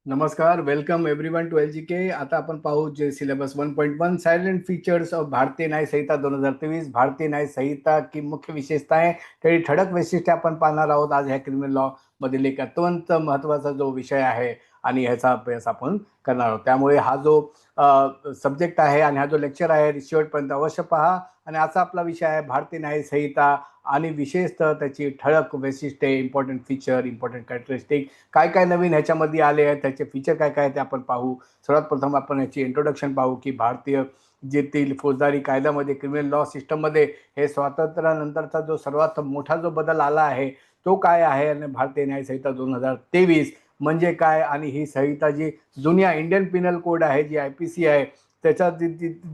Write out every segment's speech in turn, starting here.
नमस्कार, welcome everyone to LGK. आता आपण पाहू जे सिलेबस 1.1 सायलेंट फीचर्स ऑफ भारतीय न्याय संहिता 2023. भारतीय न्याय संहिता की मुख्य विशेषताएं, काही ठळक वैशिष्ट्ये आपण पाहणार आहोत आज ह्या क्रिमिनल लॉ मधील एक अत्यंत महत्त्वाचा जो विषय आहे आणि ह्याचा अभ्यास आपण करणार आहोत. त्यामुळे हा जो सब्जेक्ट आहे आणि हा जो लेक्चर आहे शेवटपर्यंत अवश्य पहा. आणि आजचा आपला विषय आहे भारतीय न्याय संहिता आणि विशेषतः त्याची ठळक वैशिष्ट्ये, इम्पॉर्टंट फीचर, इम्पॉर्टंट कॅरेक्टरिस्टिक, काय काय नवीन ह्याच्यामध्ये आले आहेत, त्याचे फीचर काय काय ते आपण पाहू. सर्वात प्रथम आपण याची इंट्रोडक्शन पाहू की भारतीय जेथील फौजदारी कायद्यामध्ये, क्रिमिनल लॉ सिस्टममध्ये हे स्वातंत्र्यानंतरचा जो सर्वात मोठा जो बदल आला आहे तो काय आहे आणि भारतीय न्याय संहिता 2023 म्हणजे काय. आणि ही संहिता जी जुन्या इंडियन पिनल कोड आहे, जी IPC आहे, त्याच्यात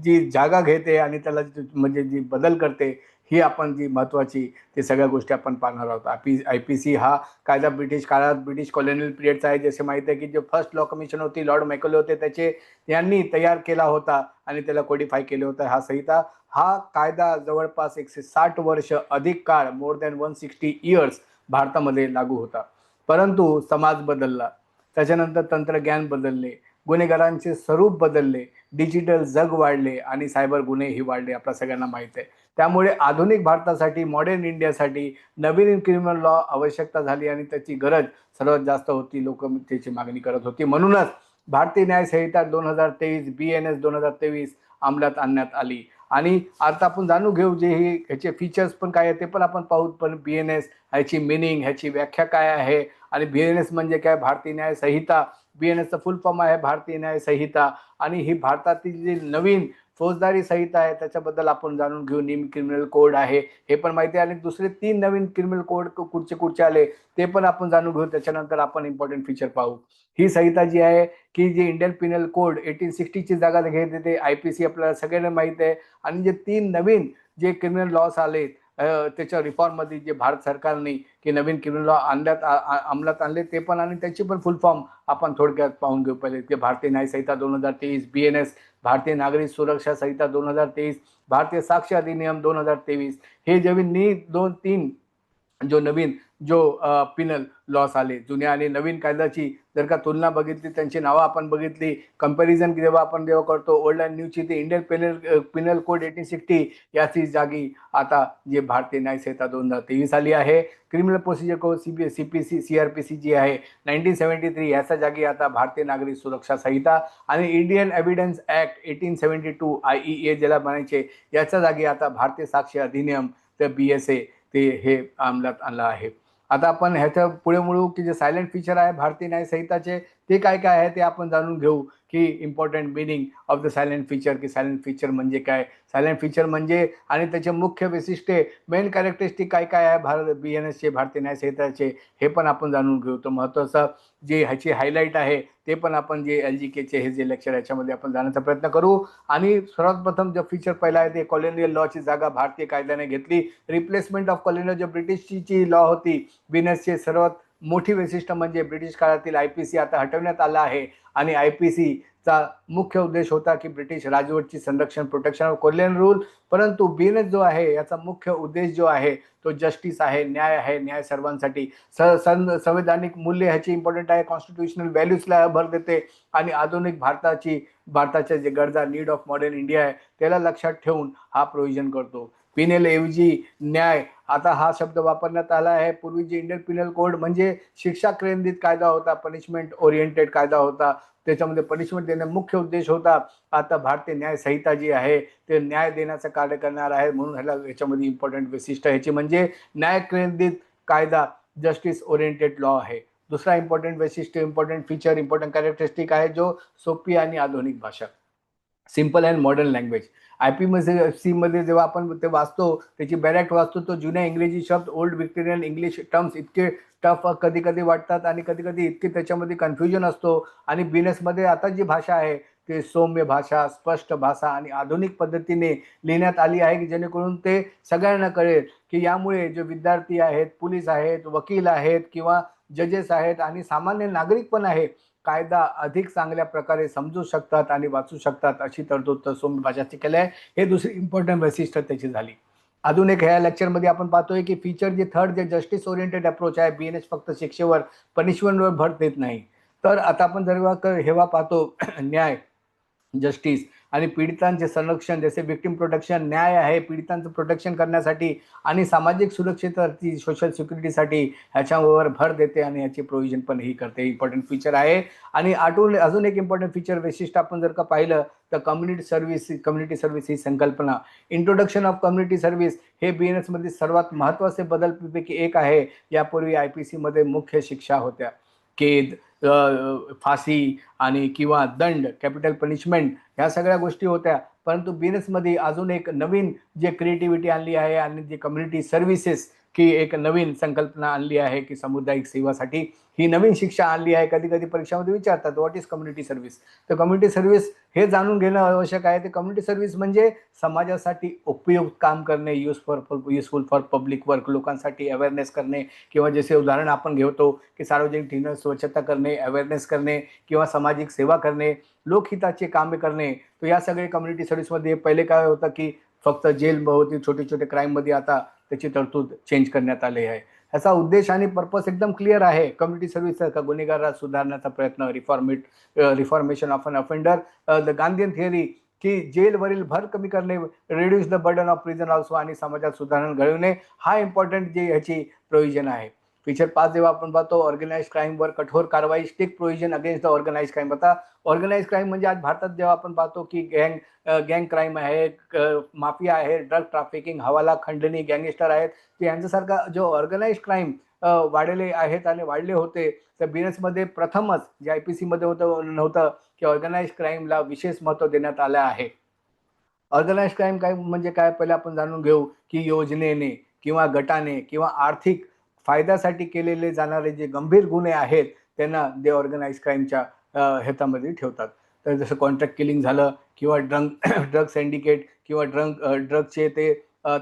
जी जागा घेते आणि त्याला म्हणजे जी बदल करते, ही आपण जी महत्त्वाची ते सगळ्या गोष्टी आपण पाहणार आहोत. IPC हा कायदा ब्रिटिश काळात, ब्रिटिश कॉलोनियल पिरियडचा आहे. जसे माहिती आहे की जे फर्स्ट लॉ कमिशन होती, लॉर्ड मॅकॉले होते, यांनी तयार केला होता आणि त्याला कोडिफाय केलं होतं. हा संहिता, हा कायदा जवळपास 160 वर्ष, अधिक काळ, मोर दॅन 160 इयर्स भारतामध्ये लागू होता. परंतु समाज बदलला, त्याच्यानंतर तंत्रज्ञान बदलले, गुन्हेगारांचे स्वरूप बदलले, डिजिटल जग वाढले आणि सायबर गुन्हेही वाढले, आपल्या सगळ्यांना माहीत आहे. त्यामुळे आधुनिक भारतासाठी, मॉडर्न इंडियासाठी नवीन क्रिमिनल लॉ आवश्यकता झाली आणि त्याची गरज सर्वात जास्त होती. लोक त्याची मागणी करत होती. म्हणूनच भारतीय न्याय संहिता 2023 BNS 2023 अंमलात आणण्यात आली. आणि आता आपण जाणून घेऊ जे हे ह्याचे फीचर्स पण काय आहे ते पण आपण पाहू. पण BNS ह्याची मिनिंग, ह्याची व्याख्या काय आहे आणि BNS म्हणजे काय, भारतीय न्याय संहिता. BNSचं फुल फॉर्म आहे भारतीय न्याय संहिता. आणि ही भारतातील जी नवीन फौजदारी संहिता आहे त्याच्याबद्दल आपण जाणून घेऊ. निम क्रिमिनल कोड आहे हे पण माहिती आहे आणि दुसरे 3 नवीन क्रिमिनल कोड कुठचे आले ते पण आपण जाणून घेऊ. त्याच्यानंतर आपण इम्पॉर्टंट फीचर पाहू. ही संहिता जी आहे की जी इंडियन पिनल कोड 1860ची जागा घेत येते. IPC आपल्याला सगळ्यांना माहिती आहे. आणि जे 3 नवीन जे क्रिमिनल लॉस आले त्याच्या रिफॉर्ममध्ये जे भारत सरकारने की नवीन क्रिमिनल लॉ अंमलात आणले ते पण, आणि त्याची पण फुल फॉर्म आपण थोडक्यात पाहून घेऊ. पहिले की भारतीय न्याय संहिता 2023, BNS भारतीय नागरिक सुरक्षा संहिता 2023, भारतीय साक्ष्य अधिनियम 2023, हे जे 2-3 जो नवीन जो पिनल लॉस आले, जुन्या आणि नवीन कायद्याची जर का तुलना बघितली, त्यांची नावं आपण बघितली, कंपॅरिझन जेव्हा करतो ओल्ड अँड न्यूची, ते इंडियन पिनल कोड 1860 याची जागी आता जे भारतीय न्याय संहिता 2023 आली आहे. Criminal procedure code CPC CRPC जी आहे 1973 याच्या जागी आता भारतीय नागरिक सुरक्षा संहिता. आणि इंडियन एव्हिडन्स ऍक्ट 1872 IEA ज्याला म्हणायचे, याच्या जागी आता भारतीय साक्ष्य अधिनियम तर BSA ते हे अंमलात आणलं आहे. आता आपण ह्याच्या पुढे मुळू की जे सायलेंट फीचर आहे भारतीय न्याय संहिताचे ते काय काय आहे ते आपण जाणून घेऊ. की important meaning of the silent feature, की सायलेंट फीचर म्हणजे काय, सायलेंट फीचर म्हणजे आणि त्याचे मुख्य वैशिष्ट्ये, मेन कॅरेक्टरिस्टिक काय काय आहे BNSचे, भारतीय न्याय संहिताचे, हे पण आपण जाणून घेऊ. तर महत्त्वाचं जे ह्याची हायलाईट आहे ते पण आपण जे LGKचे हे जे लेक्चर याच्यामध्ये आपण जाण्याचा प्रयत्न करू. आणि सर्वात प्रथम जो फीचर पहिला आहे ते कॉलोनियल लॉची जागा भारतीय कायद्याने घेतली. रिप्लेसमेंट ऑफ कॉलोनियल, जो ब्रिटिशची लॉ होती, BNSचे सर्वात मोठी वैशिष्ट्य म्हणजे ब्रिटिश काळातील IPC आता हटवण्यात आला आहे. आणि IPCचा मुख्य उद्देश होता की ब्रिटिश राजवटची संरक्षण, प्रोटेक्शन ऑफ कॉलोनियल रूल. परंतु BNS जो आहे याचा मुख्य उद्देश जो आहे तो जस्टिस आहे, न्याय आहे, न्याय सर्वांसाठी. संवैधानिक मूल्य ह्याची इम्पॉर्टंट आहे, कॉन्स्टिट्यूशनल व्हॅल्यूजला भर देते. आणि आधुनिक भारताच्या जे गरजा, नीड ऑफ मॉडर्न इंडिया आहे त्याला लक्षात ठेवून हा प्रोव्हिजन करतो. पिनल ऐवजी न्याय आता हा शब्द वापरण्यात आला आहे. पूर्वी जे इंडियन पिनल कोड म्हणजे शिक्षा केंद्रित कायदा होता, पनिशमेंट ओरिएंटेड कायदा होता, त्याच्यामध्ये पनिशमेंट देणे मुख्य उद्देश होता. आता भारतीय न्याय संहिता जी आहे ते न्याय देण्याचं कार्य करणार आहे. म्हणून याच्यामध्ये इम्पॉर्टंट वैशिष्ट्य ह्याची म्हणजे न्याय केंद्रित कायदा, जस्टिस ओरिएंटेड लॉ आहे. दुसरा इम्पॉर्टंट वैशिष्ट्य, इम्पॉर्टंट फीचर, इम्पॉर्टंट कॅरेक्टरिस्टिक आहे जो सोपी आणि आधुनिक भाषा, simple and modern language. IPC मध्ये जेव्हा आपण ते वाचतो, त्याची बॅरॅक्ट वाचतो, तो जुन्या इंग्रजी शब्द, ओल्ड विक्टोरियन इंग्लिश टर्म्स इतके टफ कधी कधी वाटतात आणि कधी कधी इतके त्याच्यामध्ये कन्फ्युजन असतो. आणि BNS मध्ये आता जी भाषा आहे ते सौम्य भाषा, स्पष्ट भाषा आणि आधुनिक पद्धतीने लिहिण्यात आली आहे की जेणेकरून ते सगळ्यांना कळेल. की यामुळे जे विद्यार्थी आहेत, पोलीस आहेत, वकील आहेत किंवा जजेस आहेत आणि सामान्य नागरिक पण आहे, कायदा अधिक चांगल्या प्रकारे समजू शकतात आणि वाचू शकतात अशी तरतूद सौम्य भाषाची केली आहे. हे दुसरी इम्पॉर्टंट वैशिष्ट्य त्याची झाली. अजून एक ह्या लेक्चरमध्ये आपण पाहतोय की फीचर जे थर्ड, जे जस्टिस ओरिएंटेड अप्रोच आहे. BNS फक्त शिक्षेवर, पनिशमेंटवर भर देत नाही, तर आता आपण जर हेवा पाहतो न्याय, जस्टिस आणि पीडितांचे संरक्षण, जसे विक्टिम प्रोटेक्शन, न्याय आहे पीडितांचं प्रोटेक्शन करण्यासाठी आणि सामाजिक सुरक्षिततेसाठी, सोशल सिक्युरिटीसाठी ह्याच्यावर भर देते आणि याची प्रोव्हिजन पण ही करते. इम्पॉर्टंट फीचर आहे. आणि अजून एक इम्पॉर्टंट फीचर वैशिष्ट्य आपण जर का पाहिलं तर कम्युनिटी सर्व्हिस ही संकल्पना, इंट्रोडक्शन ऑफ कम्युनिटी सर्व्हिस हे BNS मध्ये सर्वात महत्त्वाचे बदलपैकी एक आहे. यापूर्वी IPC मध्ये मुख्य शिक्षा होत्या कैद, फाशी आणि किंवा दंड, कॅपिटल पनिशमेंट, ह्या सगळ्या गोष्टी होत्या. परंतु BNS मध्ये अजून एक नवीन जे क्रिएटिव्हिटी आणली आहे आणि जे कम्युनिटी सर्व्हिसेस की एक नवीन संकल्पना आणली आहे की सामुदायिक सेवासाठी ही नवीन शिक्षा आणली आहे. कधी कधी परीक्षामध्ये विचारतात व्हॉट इज कम्युनिटी सर्व्हिस. तर कम्युनिटी सर्व्हिस हे जाणून घेणं आवश्यक आहे. ते कम्युनिटी सर्व्हिस म्हणजे समाजासाठी उपयुक्त काम करणे, युजफुल फॉर पब्लिक वर्क, लोकांसाठी अवेअरनेस करणे, किंवा जसे उदाहरण आपण घेतो की सार्वजनिक ठिकाणी स्वच्छता करणे, अवेअरनेस करणे किंवा सामाजिक सेवा करणे, लोकहिताचे कामे करणे. तर या सगळे कम्युनिटी सर्व्हिसमध्ये पहिले काय होतं की फक्त जेल होती छोटे छोटे क्राईममध्ये, आता त्याची तरतूद चेंज करण्यात आली आहे. ह्याचा उद्देश आणि पर्पस एकदम क्लिअर आहे. कम्युनिटी सर्व्हिस का गुन्हेगाराला सुधारण्याचा प्रयत्न, reformation of an offender, the Gandhian theory की जेलवरील भर कमी करणे, reduce the burden of prison also, आणि समाजात सुधारणा घडवणे, हा इम्पॉर्टंट जे ह्याची प्रोव्हिजन आहे. फीचर 5 जेव्हा आपण पाहतो ऑर्गनाइज क्राईमवर कठोर कारवाई, strict provision against the organise crime. आता ऑर्गनाइज क्राईम म्हणजे आज भारतात जेव्हा आपण पाहतो की गँग क्राईम आहे, माफिया आहे, ड्रग ट्रॅफिकिंग, हवाला खंडणी, गँगस्टर आहेत, यांच्यासारखा जो ऑर्गनाइज क्राईम वाढले आहेत आणि वाढले होते. तर BNS मध्ये प्रथमच जे IPC मध्ये नव्हतं की ऑर्गनाइज क्राईमला विशेष महत्त्व देण्यात आलं आहे. ऑर्गनाइज क्राईम काय म्हणजे काय, पहिले आपण जाणून घेऊ की योजनेने किंवा गटाने किंवा आर्थिक फायद्यासाठी केलेले जाणारे जे गंभीर गुन्हे आहेत त्यांना दे ऑर्गनाइज क्राईमच्या ह्याच्यामध्ये ठेवतात. तर जसं कॉन्ट्रॅक्ट किलिंग झालं किंवा ड्रग सिंडिकेट किंवा ड्रगचे ते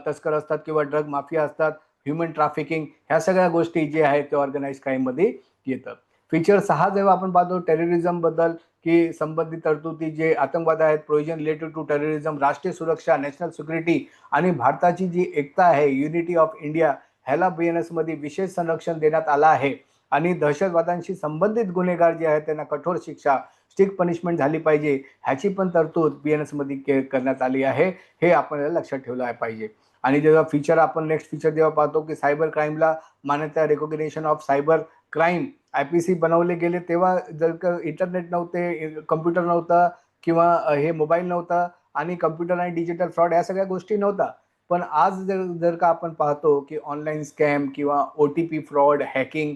तस्कर असतात किंवा ड्रग माफिया असतात, ह्युमन ट्रॅफिकिंग, ह्या सगळ्या गोष्टी जे आहेत ते ऑर्गनाइज क्राईममध्ये येतात. फीचर 6 जेव्हा आपण पाहतो टेररिझम बद्दल की संबंधित तरतुदी जे आतंकवाद आहेत, प्रोव्हिजन रिलेटेड टू टेररिझम, राष्ट्रीय सुरक्षा, नॅशनल सिक्युरिटी आणि भारताची जी एकता आहे, युनिटी ऑफ इंडिया, ह्याला BNS मध्ये विशेष संरक्षण देण्यात आलं आहे. आणि दहशतवादांशी संबंधित गुन्हेगार जे आहेत त्यांना कठोर शिक्षा, स्ट्रिक्ट पनिशमेंट झाली पाहिजे, ह्याची पण तरतूद BNS मध्ये करण्यात आली आहे. हे आपल्याला लक्षात ठेवलं पाहिजे. आणि जेव्हा फीचर आपण नेक्स्ट फीचर जेव्हा पाहतो की सायबर क्राईमला मान्यता, recognition of cyber crime, IPC बनवले गेले तेव्हा जर का इंटरनेट नव्हते, कम्प्युटर नव्हता किंवा हे मोबाईल नव्हता आणि कम्प्युटर आणि डिजिटल फ्रॉड या सगळ्या गोष्टी नव्हता. पण आज जर जर का आपण पाहतो की ऑनलाईन स्कॅम किंवा OTP fraud, hacking,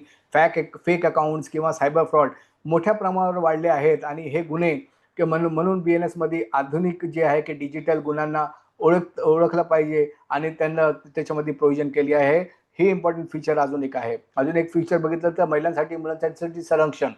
fake accounts किंवा सायबर फ्रॉड मोठ्या प्रमाणावर वाढले आहेत. आणि हे गुन्हे म्हणून BNS मध्ये आधुनिक जे आहे की डिजिटल गुन्ह्यांना ओळखलं पाहिजे आणि त्यांना त्याच्यामध्ये प्रोव्हिजन केली आहे. हे इम्पॉर्टंट फीचर अजून एक आहे. अजून एक फीचर बघितलं तर महिलांसाठी मुलांसाठी संरक्षण,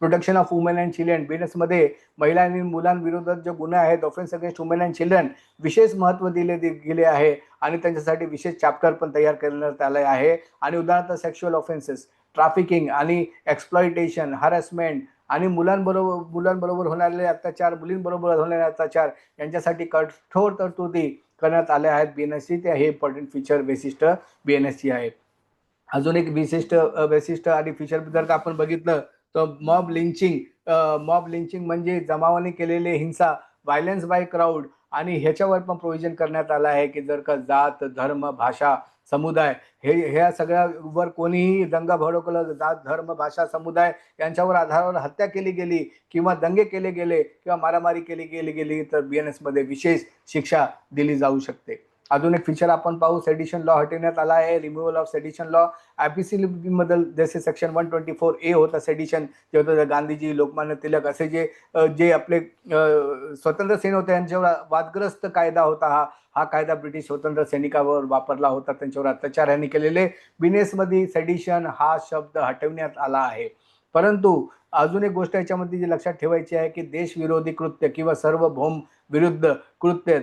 protection of women and children. BNS मध्ये महिला आणि मुलांविरोधात जे गुन्हे आहेत, offence against women and children, विशेष महत्त्व दिले गेले आहे आणि त्यांच्यासाठी विशेष चॅप्टर पण तयार करण्यात आले आहे. आणि उदाहरणार्थ सेक्शुअल ऑफेन्सेस, ट्रॅफिकिंग आणि एक्सप्लॉइटेशन, हॅरेसमेंट आणि मुलांबरोबर होणारे अत्याचार, मुलींबरोबर होणारे अत्याचार यांच्यासाठी कठोर तरतुदी करण्यात आल्या आहेत BNS. ते हे इम्पॉर्टंट फीचर वैशिष्ट्य BNS आहे. अजून एक विशिष्ट वैशिष्ट्य आणि फीचर जर का आपण बघितलं तर मॉब लिंचिंग म्हणजे जमावाने केलेले हिंसा, व्हायलन्स बाय क्राऊड, आणि ह्याच्यावर पण प्रोव्हिजन करण्यात आलं आहे की जर का जात, धर्म, भाषा, समुदाय ह्या सगळ्यावर कोणीही दंगा भडकवलं, जात, धर्म, भाषा, समुदाय यांच्यावर आधारावर हत्या केली गेली किंवा दंगे केले गेले किंवा मारामारी केली गेली तर BNS मध्ये विशेष शिक्षा दिली जाऊ शकते. अजून एक फीचर आपण पाहू, सेडिशन लॉ हटवण्यात आला आहे, removal of sedition law. IPC मधील जसे सेक्शन 124A होतं सेडिशन, जे होतं गांधीजी, लोकमान्य टिळक असे जे आपले स्वतंत्र सैनिक होते यांच्यावर वादग्रस्त कायदा होता. हा कायदा ब्रिटिश स्वतंत्र सैनिकावर वापरला होता, त्यांच्यावर अत्याचार यांनी केलेले. BNS मध्ये सेडिशन हा शब्द हटवण्यात आला आहे. परंतु अजून एक गोष्ट याच्यामध्ये जी लक्षात ठेवायची आहे की देशविरोधी कृत्य किंवा सार्वभौम विरुद्ध कृत्य,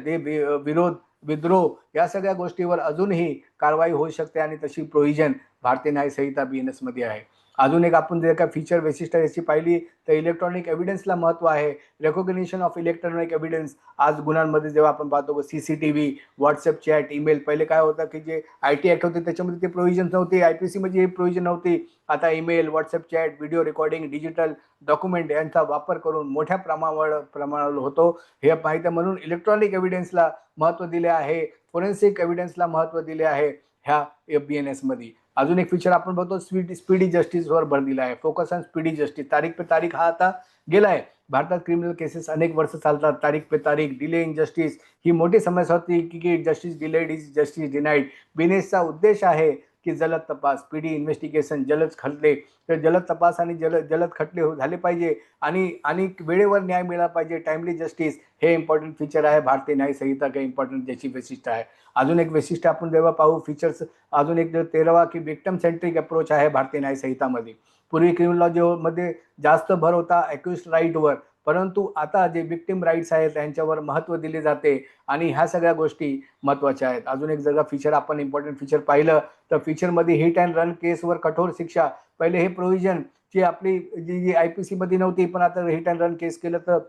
विद्रोह या सगळ्या गोष्टीवर अजूनही कारवाई होऊ शकते आणि तशी प्रोव्हिजन भारतीय न्याय संहिता BNS मध्ये आहे. अजून एक आपण जर का फीचर वैशिष्ट्य याची पाहिली तर इलेक्ट्रॉनिक एव्हिडन्सला महत्व आहे. रेकॉग्निशन ऑफ इलेक्ट्रॉनिक एव्हिडन्स आज गुन्ह्यांमध्ये जेव्हा आपण पाहतो सीसीटीव्ही, व्हॉट्सअप चॅट, ईमेल, पहिले काय होतं की जे IT ऍक्ट होते त्याच्यामध्ये ते प्रोव्हिजन नव्हते, IPC मध्ये हे प्रोव्हिजन नव्हती. आता email, WhatsApp chat, video recording, digital document यांचा वापर करून मोठ्या प्रमाणावर होतो. हे माहिती आहे म्हणून इलेक्ट्रॉनिक एव्हिडन्सला महत्व दिले आहे, फोरेन्सिक एव्हिडन्सला महत्व दिले आहे ह्या BNS मध्ये. अजून एक फीचर आपण बघतो स्पीडी जस्टिसवर भर दिला आहे, फोकस ऑन स्पीडी जस्टिस. तारीख पे तारीख हा आता गेलाय. भारतात क्रिमिनल केसेस अनेक वर्ष चालतात, तारीख पे तारीख, डिले इन जस्टिस ही मोठी समस्या होती की justice delayed is justice denied. BNSचा उद्देश आहे की जलद तपास, स्पीडी इन्व्हेस्टिगेशन, जलद खटले. तर जलद तपास आणि जलद खटले झाले पाहिजे आणि वेळेवर न्याय मिळाला पाहिजे, टाइमली जस्टिस. हे इम्पॉर्टंट फीचर आहे भारतीय न्याय संहिता काही इम्पॉर्टंट ज्याची वैशिष्ट्य आहे. अजून एक वैशिष्ट्य आपण जेव्हा पाहू फीचर्स, अजून एक 13वा की विक्टिम सेंट्रिक अप्रोच आहे भारतीय न्याय संहितामध्ये. पूर्वी क्रिमिनॉलॉजी मध्ये जास्त भर होता अक्युज्ड राईटवर, परंतु आता जे विक्टिम राईट्स आहेत त्यांच्यावर महत्व दिले जाते आणि ह्या सगळ्या गोष्टी महत्वाच्या आहेत. अजून एक जर फीचर आपण इम्पॉर्टंट फीचर पाहिलं तर फीचरमध्ये हिट अँड रन केसवर कठोर शिक्षा. पहिले हे प्रोव्हिजन जी आपली जी IPC मध्ये नव्हती, पण आता हिट अँड रन केस केलं तर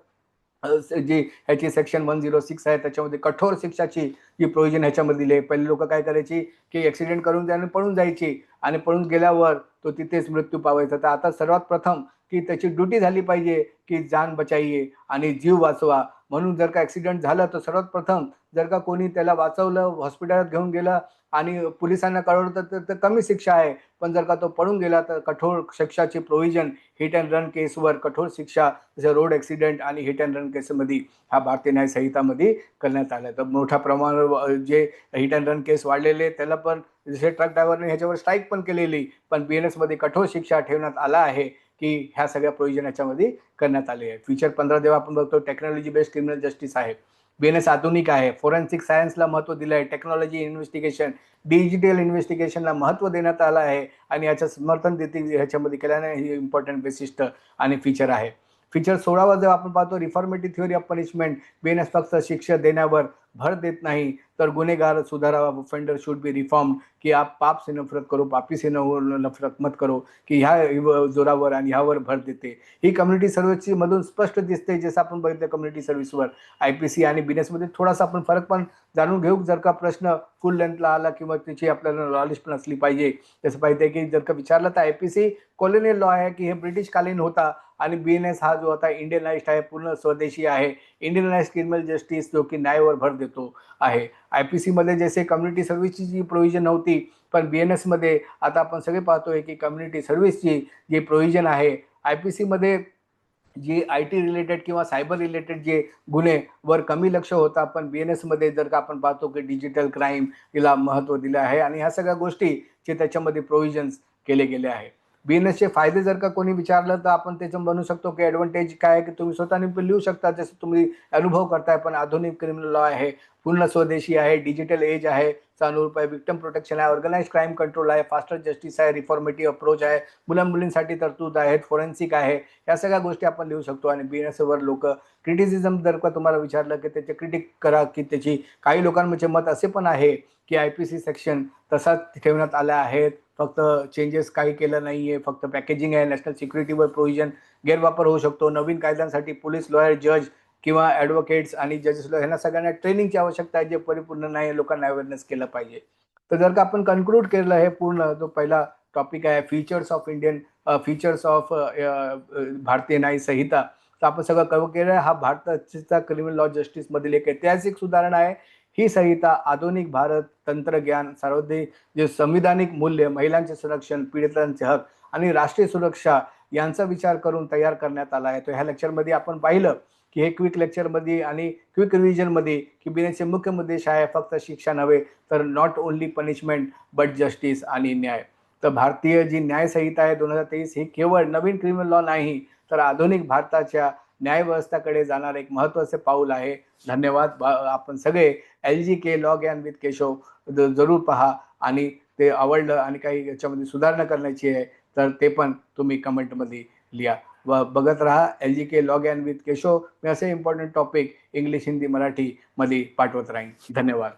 जी ह्याची सेक्शन 106 आहे त्याच्यामध्ये कठोर शिक्षाची जी प्रोव्हिजन ह्याच्यामध्ये दिली आहे. पहिले लोक काय करायची की ऍक्सिडेंट करून त्याने पळून जायची आणि पळून गेल्यावर तो तिथेच मृत्यू पावायचा. तर आता सर्वात प्रथम की त्याची ड्युटी झाली पाहिजे की जान बचाइये आणि जीव वाचवा. म्हणून जर का ऍक्सिडेंट झाला तर सर्वात प्रथम जर का कोणी त्याला वाचवलं, हॉस्पिटलात घेऊन गेलं आणि पोलिसांना कळवलं तर कमी शिक्षा आहे. पण जर का तो पळून गेला तर कठोर शिक्षाची प्रोव्हिजन हिट अँड रन केसवर कठोर शिक्षा, जसे रोड ऍक्सिडेंट आणि हिट अँड रन केसमध्ये हा भारतीय न्याय संहितामध्ये करण्यात आला. तर मोठ्या प्रमाणावर जे हिट अँड रन केस वाढलेले त्याला पण जसे ट्रक ड्रायव्हरने ह्याच्यावर स्ट्राईक पण केलेली, पण BNS मध्ये कठोर शिक्षा ठेवण्यात आला आहे की ह्या सगळ्या प्रोव्हिजन याच्यामध्ये करण्यात आले आहे. फीचर 15 जेव्हा आपण बघतो टेक्नॉलॉजी बेस्ड क्रिमिनल जस्टिस आहे. BNS आधुनिक आहे, फोरेन्सिक सायन्सला महत्व दिलं आहे, टेक्नॉलॉजी इन्व्हेस्टिगेशन, डिजिटल इन्व्हेस्टिगेशनला महत्व देण्यात आलं आहे आणि याचं समर्थन देखील ह्याच्यामध्ये केल्याने ही इम्पॉर्टंट वैशिष्ट्य आणि फीचर आहे. फीचर 16वा जेव्हा आपण पाहतो रिफॉर्मेटिव्ह थ्योरी ऑफ पनिशमेंट. BNS फक्त शिक्षा देण्यावर भर देत नाही तर गुन्हेगार सुधारावा, ऑफेंडर शुड बी रिफॉर्म, की आप पाप से नफरत करो, पापी से नफरत मत करो, की ह्या जोरावर आणि ह्यावर भर देते. ही कम्युनिटी सर्व्हिसची मधून स्पष्ट दिसते. जसं आपण बघितलं कम्युनिटी सर्व्हिसवर IPC आणि BNS मध्ये थोडासा आपण फरक पण जाणून घेऊ जर का प्रश्न फुल लेंथला आला किंवा त्याची आपल्याला नॉलेज पण असली पाहिजे. जसं पाहिजे की जर का विचारलं तर IPC कॉलोनियल लॉ आहे की हे ब्रिटिश कालीन होता आणि BNS हा जो होता इंडियनाइज्ड आहे, पूर्ण स्वदेशी आहे, इंडियनाइज्ड क्रिमिनल जस्टिस जो की न्यायावर भर देतो आहे. IPC मध्ये जसे कम्युनिटी सर्व्हिसची जी प्रोव्हिजन नव्हती, पण BNS मध्ये आता आपण सगळे पाहतोय की कम्युनिटी सर्व्हिसची जी प्रोव्हिजन आहे. IPC मध्ये जी IT रिलेटेड किंवा सायबर रिलेटेड जे गुन्हे वर कमी लक्ष होता, पण BNS मध्ये जर का आपण पाहतो की डिजिटल क्राईम हिला महत्व दिलं आहे आणि ह्या सगळ्या गोष्टी जे त्याच्यामध्ये प्रोव्हिजन्स केले गेले आहे. BNSचे फायदे जर का कोणी विचारलं तर आपण त्याचं म्हणू शकतो की ॲडव्हान्टेज काय आहे की तुम्ही स्वतःने पण लिहू शकता जसं तुम्ही अनुभव करताय. पण आधुनिक क्रिमिनल लॉ आहे, पूर्ण स्वदेशी आहे, डिजिटल एज आहे, अनुरूप आहे, विक्टिम प्रोटेक्शन आहे, ऑर्गनाइज क्राईम कंट्रोल आहे, फास्टर जस्टिस आहे, रिफॉर्मेटिव्ह अप्रोच आहे, मुलांसाठी तरतूद आहेत, फोरेन्सिक आहे. या सगळ्या गोष्टी आपण लिहू शकतो आणि BNS वर लोक क्रिटिसिझम जर का तुम्हाला विचारलं की त्याचे क्रिटिक करा की त्याची काही लोकांचे मत असे पण आहे की IPC सेक्शन तसाच ठेवण्यात आला आहे, फक्त चेंजेस काही केलं नाहीये, फक्त पॅकेजिंग आहे. नॅशनल सिक्युरिटीवर प्रोव्हिजन गैरवापर होऊ शकतो. नवीन कायद्यांसाठी पोलीस, लॉयर, जज किंवा ॲडव्होकेट्स आणि जजेस ह्यांना सगळ्यांना ट्रेनिंगची आवश्यकता आहे, जे परिपूर्ण नाही, लोकांना अवेअरनेस केलं पाहिजे. तर जर का आपण कन्क्लूड केलं हे पूर्ण जो पहिला टॉपिक आहे फीचर्स ऑफ फीचर्स ऑफ भारतीय न्याय संहिता, तर आपण सगळं कव्हर केलं. हा भारताचा क्रिमिनल लॉ जस्टिस मधील एक ऐतिहासिक सुधारणा आहे. ही संहिता आधुनिक भारत, तंत्रज्ञान, सार्वजनिक जे संविधानिक मूल्य, महिलांचे संरक्षण, पीडितांचे हक आणि राष्ट्रीय सुरक्षा यांचा विचार करून तयार करण्यात आला आहे. तर ह्या लेक्चरमध्ये आपण पाहिलं की हे क्विक लेक्चरमध्ये आणि क्विक रिव्हिजनमध्ये की BNSचे मुख्य उद्देश आहे फक्त शिक्षा नव्हे तर not only punishment but justice आणि न्याय. तर भारतीय जी न्याय संहिता आहे 2023 ही केवळ नवीन क्रिमिनल लॉ नाही तर आधुनिक भारताच्या न्यायव्यवस्थाकडे जाणार एक महत्त्वाचे पाऊल आहे. धन्यवाद. आपण सगळे LGK log and with Keshav जरूर पहा आणि ते आवडलं आणि काही याच्यामध्ये सुधारणा करण्याची आहे तर ते पण तुम्ही कमेंटमध्ये लिहा. व बघत राहा LGK log and with Keshav. मी असे important topic English, Hindi, Marathi मध्ये पाठवत राहीन. धन्यवाद.